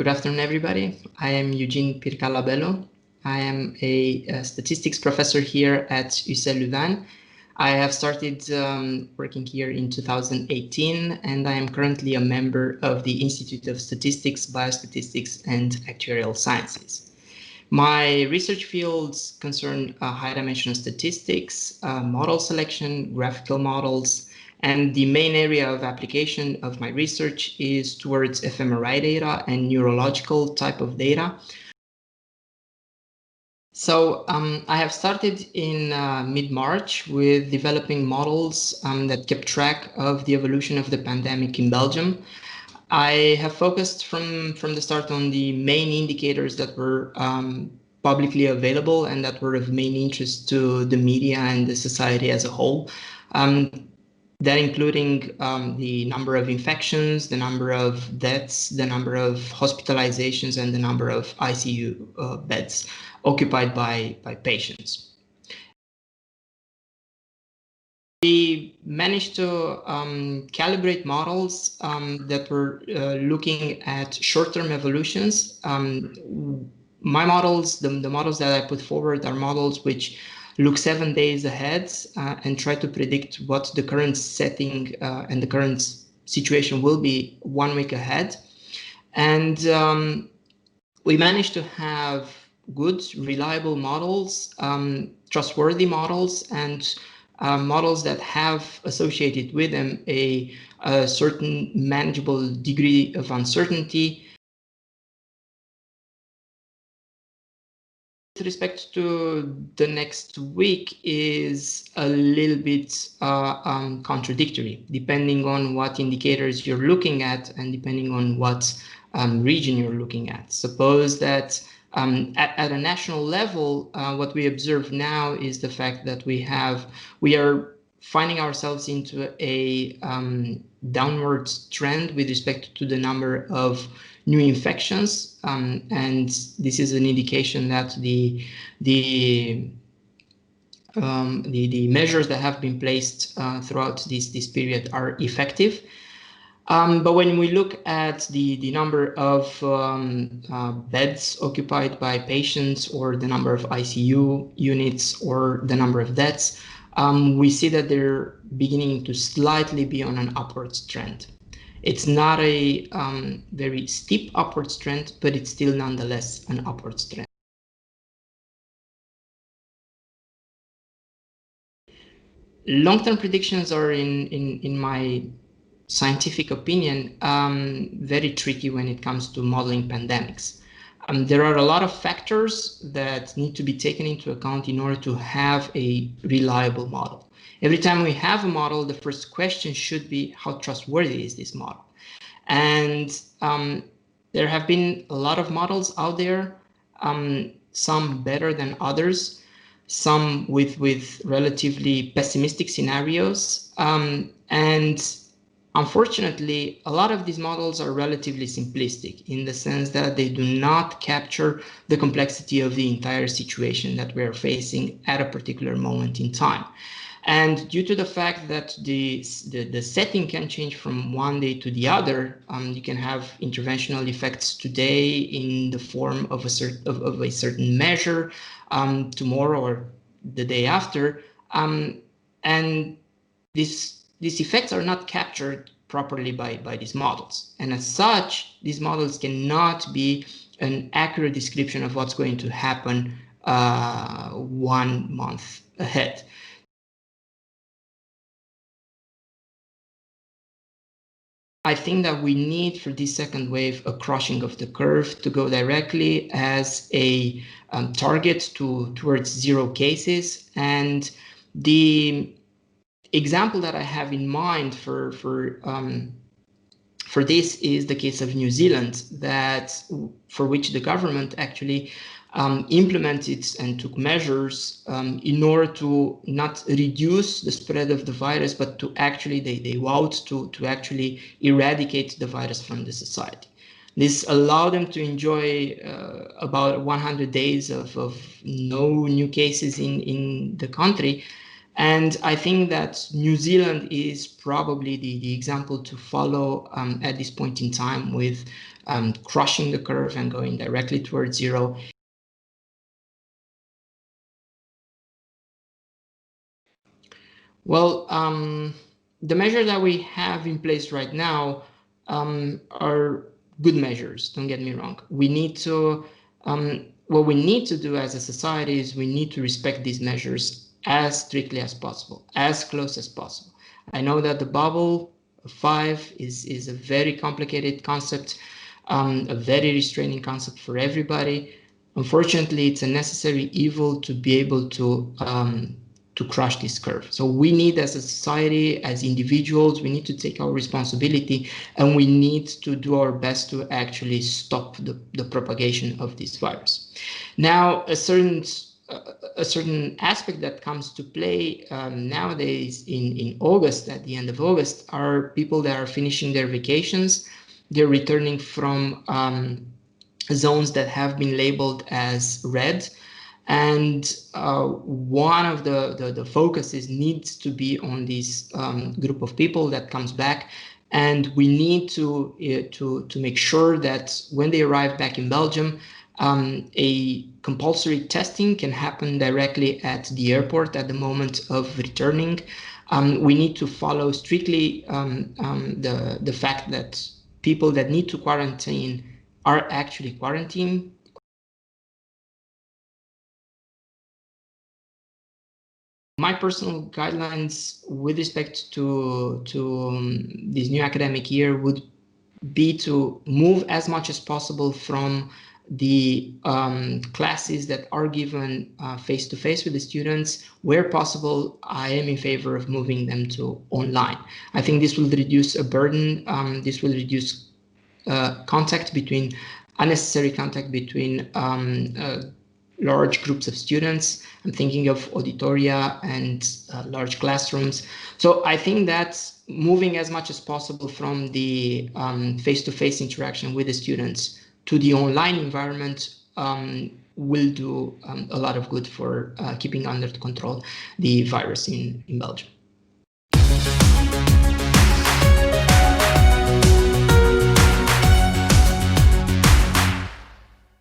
Good afternoon, everybody. I am Eugen Pircalabelu. I am a statistics professor here at UC Louvain. I have started working here in 2018, and I am currently a member of the Institute of Statistics, Biostatistics, and Actuarial Sciences. My research fields concern high-dimensional statistics, model selection, graphical models, and the main area of application of my research is towards fMRI data and neurological type of data. So I have started in mid-March with developing models that kept track of the evolution of the pandemic in Belgium. I have focused from the start on the main indicators that were publicly available and that were of main interest to the media and the society as a whole. That including the number of infections, the number of deaths, the number of hospitalizations, and the number of ICU beds occupied by patients. We managed to calibrate models that were looking at short-term evolutions. My models, the models that I put forward are models which look 7 days ahead and try to predict what the current setting and the current situation will be 1 week ahead. And we managed to have good, reliable models, trustworthy models, and models that have associated with them a certain manageable degree of uncertainty. With respect to the next week is a little bit contradictory, depending on what indicators you're looking at and depending on what region you're looking at. Suppose that at a national level, what we observe now is the fact that we are finding ourselves into a downward trend with respect to the number of new infections, and this is an indication that the measures that have been placed throughout this period are effective. But when we look at the number of beds occupied by patients, or the number of ICU units, or the number of deaths, we see that they're beginning to slightly be on an upward trend. It's not a very steep upward trend, but it's still nonetheless an upward trend. Long-term predictions are, in my scientific opinion, very tricky when it comes to modeling pandemics. There are a lot of factors that need to be taken into account in order to have a reliable model. Every time we have a model, the first question should be, how trustworthy is this model? And there have been a lot of models out there, some better than others, some with relatively pessimistic scenarios. And unfortunately, a lot of these models are relatively simplistic in the sense that they do not capture the complexity of the entire situation that we are facing at a particular moment in time. And due to the fact that the setting can change from one day to the other, you can have interventional effects today in the form of a certain measure, tomorrow or the day after, and these effects are not captured properly by these models. And as such, these models cannot be an accurate description of what's going to happen 1 month ahead. I think that we need, for this second wave, a crushing of the curve to go directly as a target towards 0 cases. And the example that I have in mind for this is the case of New Zealand, for which the government actually implemented and took measures in order to not reduce the spread of the virus, but to actually, they vowed to actually eradicate the virus from the society. This allowed them to enjoy about 100 days of no new cases in the country. And I think that New Zealand is probably the example to follow at this point in time, with crushing the curve and going directly towards zero. Well, the measures that we have in place right now are good measures, don't get me wrong. We need to, what we need to do as a society is we need to respect these measures as strictly as possible, as close as possible. I know that the bubble of 5 is a very complicated concept, a very restraining concept for everybody. Unfortunately, it's a necessary evil to be able to crush this curve. So we need, as a society, as individuals, we need to take our responsibility, and we need to do our best to actually stop the propagation of this virus. Now, a certain aspect that comes to play nowadays in August, at the end of August, are people that are finishing their vacations. They're returning from zones that have been labeled as red. And one of the focuses needs to be on this group of people that comes back, and we need to make sure that when they arrive back in Belgium, a compulsory testing can happen directly at the airport at the moment of returning. We need to follow strictly the fact that people that need to quarantine are actually quarantined. My personal guidelines with respect to this new academic year would be to move as much as possible from the classes that are given face-to-face with the students. Where possible, I am in favor of moving them to online. I think this will reduce a burden. This will reduce unnecessary contact between large groups of students. I'm thinking of auditoria and large classrooms. So I think that moving as much as possible from the face-to-face interaction with the students to the online environment will do a lot of good for keeping under control the virus in Belgium.